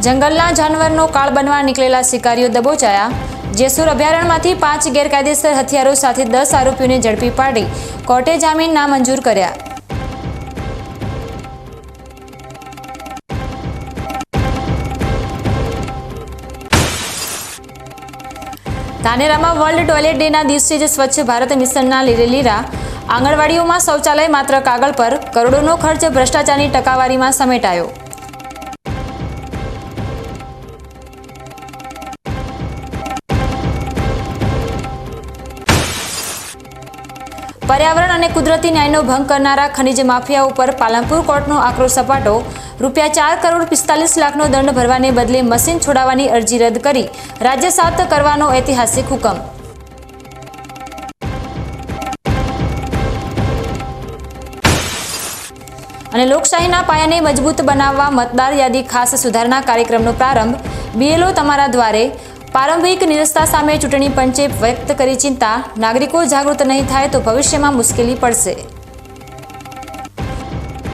જંગલના જાનવરનો કાળ બનવા નીકળેલા શિકારીઓ દબોચાયા। જેસુર અભયારણ્યમાંથી 5 ગેરકાયદેસર હથિયારો સાથે 10 આરોપીઓને ઝડપી પાડી કોર્ટે જામીન નામંજૂર કર્યા। ધાનેરામાં વર્લ્ડ ટોયલેટ ડેના દિવસે જ સ્વચ્છ ભારત મિશનના લીરા। આંગણવાડીઓમાં શૌચાલય માત્ર કાગળ પર, કરોડોનો ખર્ચ ભ્રષ્ટાચારની ટકાવારીમાં સમેટાયો। पर्यावरण અને કુદરતી ન્યાયનો ભંગ કરનારા ખનિજ માફિયા ઉપર પાલનપુર કોર્ટનો આક્રોશ સપાટો। ₹4 કરોડ 45 લાખનો દંડ ભરવાને બદલે મશીન છોડાવવાની અરજી રદ કરી રાજ્ય સાત કરવાનો ઐતિહાસિક હુકમ। અને લોકશાહીના પાયાને મજબૂત બનાવવા મતદાર યાદી ખાસ સુધારણા કાર્યક્રમનો પ્રારંભ। BLO તમારા દ્વારે। પ્રારંભિક નિરસ્તા સામે ચૂંટણી પંચે વ્યક્ત કરી ચિંતા। નાગરિકો જાગૃત નહીં થાય તો ભવિષ્યમાં મુશ્કેલી પડશે।